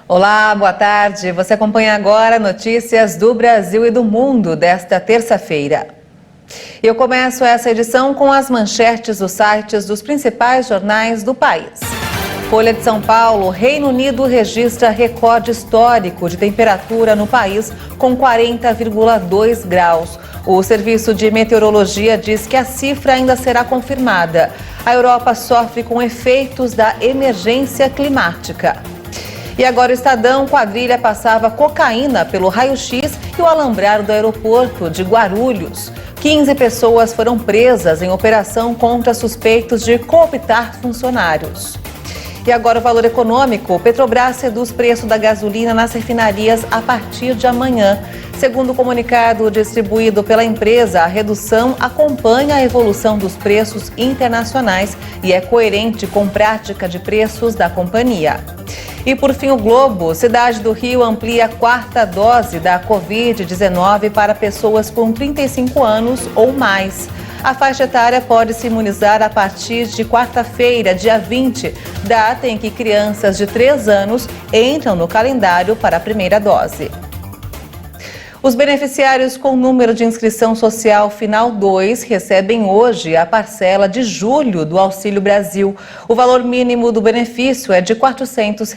Olá, boa tarde. Você acompanha agora notícias do Brasil e do mundo desta terça-feira. Eu começo essa edição com as manchetes dos sites dos principais jornais do país. Folha de São Paulo: Reino Unido registra recorde histórico de temperatura no país com 40,2 graus. O Serviço de Meteorologia diz que a cifra ainda será confirmada. A Europa sofre com efeitos da emergência climática. E agora o Estadão: quadrilha passava cocaína pelo raio-x e o alambrado do aeroporto de Guarulhos. 15 pessoas foram presas em operação contra suspeitos de cooptar funcionários. E agora o valor econômico: Petrobras reduz preço da gasolina nas refinarias a partir de amanhã. Segundo o comunicado distribuído pela empresa, a redução acompanha a evolução dos preços internacionais e é coerente com a prática de preços da companhia. E por fim, o Globo: Cidade do Rio amplia a 4ª dose da Covid-19 para pessoas com 35 anos ou mais. A faixa etária pode se imunizar a partir de quarta-feira, dia 20, data em que crianças de 3 anos entram no calendário para a primeira dose. Os beneficiários com número de inscrição social final 2 recebem hoje a parcela de julho do Auxílio Brasil. O valor mínimo do benefício é de R$ 400.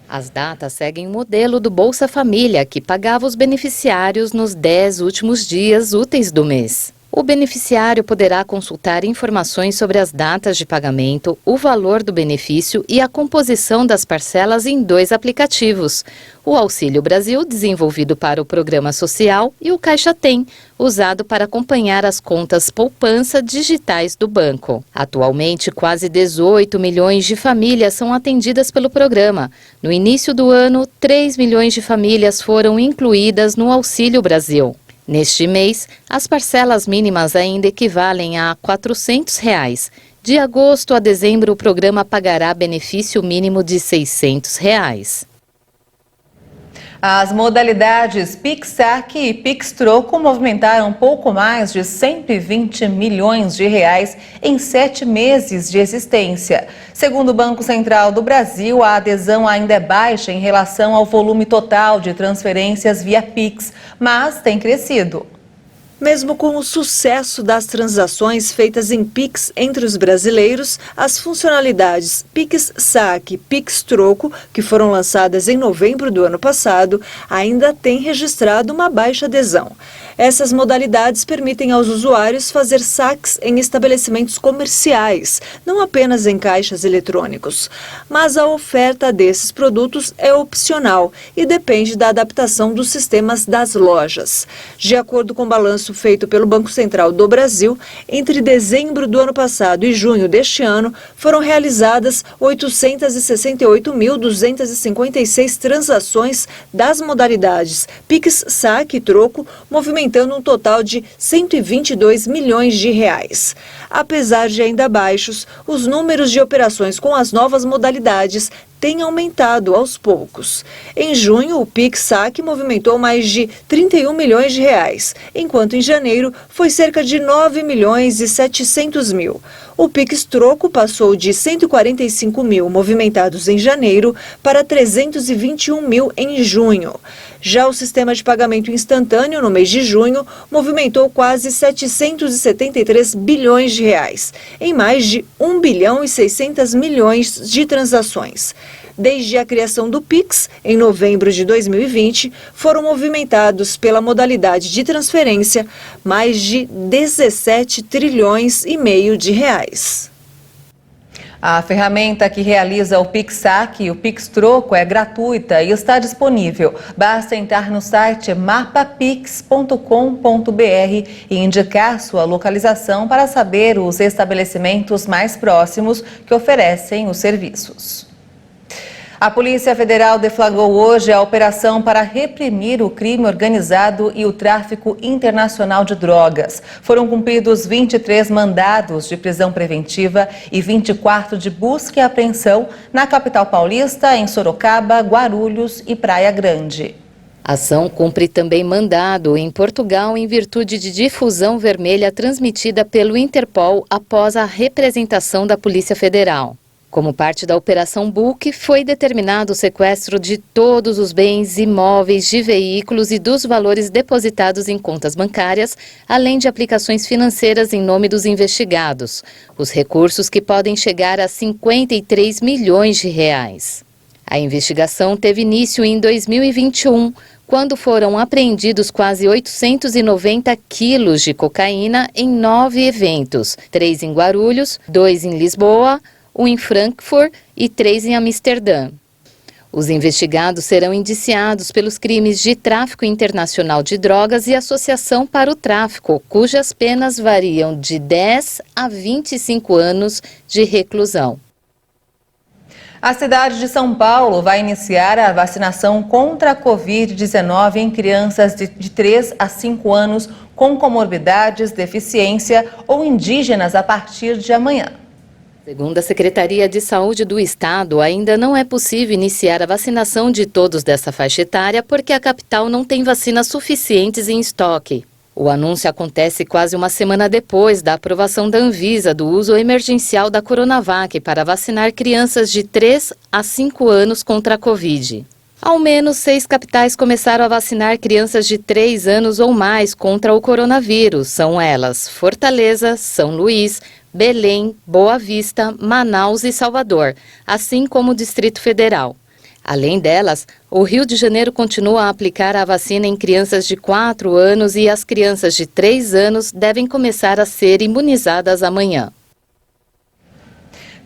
As datas seguem o modelo do Bolsa Família, que pagava os beneficiários nos 10 últimos dias úteis do mês. O beneficiário poderá consultar informações sobre as datas de pagamento, o valor do benefício e a composição das parcelas em 2 aplicativos: o Auxílio Brasil, desenvolvido para o Programa Social, e o Caixa Tem, usado para acompanhar as contas poupança digitais do banco. Atualmente, quase 18 milhões de famílias são atendidas pelo programa. No início do ano, 3 milhões de famílias foram incluídas no Auxílio Brasil. Neste mês, as parcelas mínimas ainda equivalem a R$ 400. De agosto a dezembro, o programa pagará benefício mínimo de R$ 600. As modalidades Pix Saque e Pix Troco movimentaram um pouco mais de 120 milhões de reais em 7 meses de existência. Segundo o Banco Central do Brasil, a adesão ainda é baixa em relação ao volume total de transferências via Pix, mas tem crescido. Mesmo com o sucesso das transações feitas em Pix entre os brasileiros, as funcionalidades Pix Saque e Pix Troco, que foram lançadas em novembro do ano passado, ainda têm registrado uma baixa adesão. Essas modalidades permitem aos usuários fazer saques em estabelecimentos comerciais, não apenas em caixas eletrônicos. Mas a oferta desses produtos é opcional e depende da adaptação dos sistemas das lojas. De acordo com o balanço feito pelo Banco Central do Brasil, entre dezembro do ano passado e junho deste ano, foram realizadas 868.256 transações das modalidades Pix Saque e Troco, movimentando um total de 122 milhões de reais. Apesar de ainda baixos, os números de operações com as novas modalidades têm aumentado aos poucos. Em junho, o Pix Saque movimentou mais de 31 milhões de reais, enquanto em janeiro foi cerca de 9 milhões e 700 mil. O Pix Troco passou de 145 mil movimentados em janeiro para 321 mil em junho. Já o sistema de pagamento instantâneo no mês de junho movimentou quase 773 bilhões de reais, em mais de 1 bilhão e 600 milhões de transações. Desde a criação do Pix, em novembro de 2020, foram movimentados pela modalidade de transferência mais de 17 trilhões e meio de reais. A ferramenta que realiza o Pix Saque e o Pix Troco é gratuita e está disponível. Basta entrar no site mapapix.com.br e indicar sua localização para saber os estabelecimentos mais próximos que oferecem os serviços. A Polícia Federal deflagrou hoje a operação para reprimir o crime organizado e o tráfico internacional de drogas. Foram cumpridos 23 mandados de prisão preventiva e 24 de busca e apreensão na capital paulista, em Sorocaba, Guarulhos e Praia Grande. A ação cumpre também mandado em Portugal em virtude de difusão vermelha transmitida pelo Interpol após a representação da Polícia Federal. Como parte da Operação Book, foi determinado o sequestro de todos os bens imóveis de veículos e dos valores depositados em contas bancárias, além de aplicações financeiras em nome dos investigados. Os recursos que podem chegar a 53 milhões de reais. A investigação teve início em 2021, quando foram apreendidos quase 890 quilos de cocaína em 9 eventos, 3 em Guarulhos, 2 em Lisboa, 1 em Frankfurt e 3 em Amsterdã. Os investigados serão indiciados pelos crimes de tráfico internacional de drogas e associação para o tráfico, cujas penas variam de 10 a 25 anos de reclusão. A cidade de São Paulo vai iniciar a vacinação contra a Covid-19 em crianças de 3 a 5 anos com comorbidades, deficiência ou indígenas a partir de amanhã. Segundo a Secretaria de Saúde do Estado, ainda não é possível iniciar a vacinação de todos dessa faixa etária porque a capital não tem vacinas suficientes em estoque. O anúncio acontece quase uma semana depois da aprovação da Anvisa do uso emergencial da Coronavac para vacinar crianças de 3 a 5 anos contra a Covid. Ao menos 6 capitais começaram a vacinar crianças de 3 anos ou mais contra o coronavírus. São elas Fortaleza, São Luís, Belém, Boa Vista, Manaus e Salvador, assim como o Distrito Federal. Além delas, o Rio de Janeiro continua a aplicar a vacina em crianças de 4 anos e as crianças de 3 anos devem começar a ser imunizadas amanhã.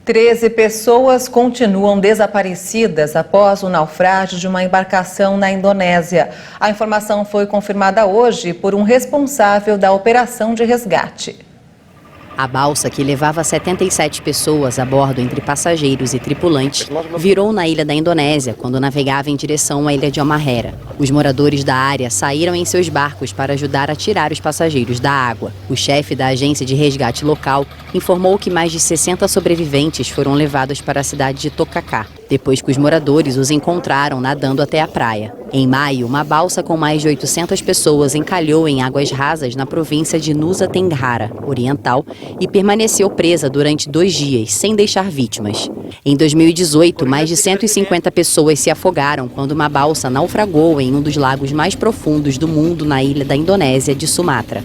13 pessoas continuam desaparecidas após o naufrágio de uma embarcação na Indonésia. A informação foi confirmada hoje por um responsável da operação de resgate. A balsa, que levava 77 pessoas a bordo entre passageiros e tripulantes, virou na ilha da Indonésia quando navegava em direção à ilha de Halmahera. Os moradores da área saíram em seus barcos para ajudar a tirar os passageiros da água. O chefe da agência de resgate local informou que mais de 60 sobreviventes foram levados para a cidade de Tocacá, depois que os moradores os encontraram nadando até a praia. Em maio, uma balsa com mais de 800 pessoas encalhou em águas rasas na província de Nusa Tenggara Oriental e permaneceu presa durante 2 dias, sem deixar vítimas. Em 2018, mais de 150 pessoas se afogaram quando uma balsa naufragou em um dos lagos mais profundos do mundo na ilha da Indonésia de Sumatra.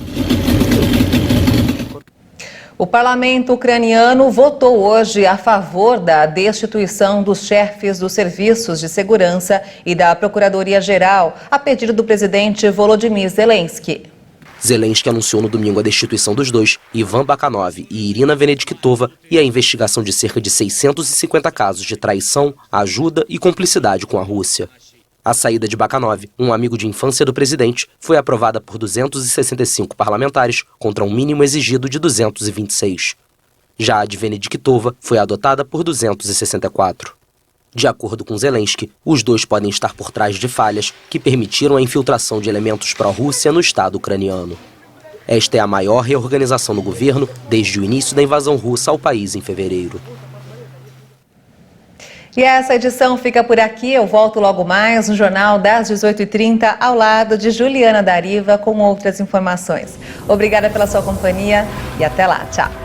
O parlamento ucraniano votou hoje a favor da destituição dos chefes dos serviços de segurança e da Procuradoria-Geral, a pedido do presidente Volodymyr Zelensky. Zelensky anunciou no domingo a destituição dos dois, Ivan Bakanov e Irina Venediktova, e a investigação de cerca de 650 casos de traição, ajuda e cumplicidade com a Rússia. A saída de Bakanov, um amigo de infância do presidente, foi aprovada por 265 parlamentares contra um mínimo exigido de 226. Já a de Venediktova foi adotada por 264. De acordo com Zelensky, os dois podem estar por trás de falhas que permitiram a infiltração de elementos pró-Rússia no Estado ucraniano. Esta é a maior reorganização no governo desde o início da invasão russa ao país em fevereiro. E essa edição fica por aqui. Eu volto logo mais no Jornal das 18h30, ao lado de Juliana Dariva, com outras informações. Obrigada pela sua companhia e até lá. Tchau.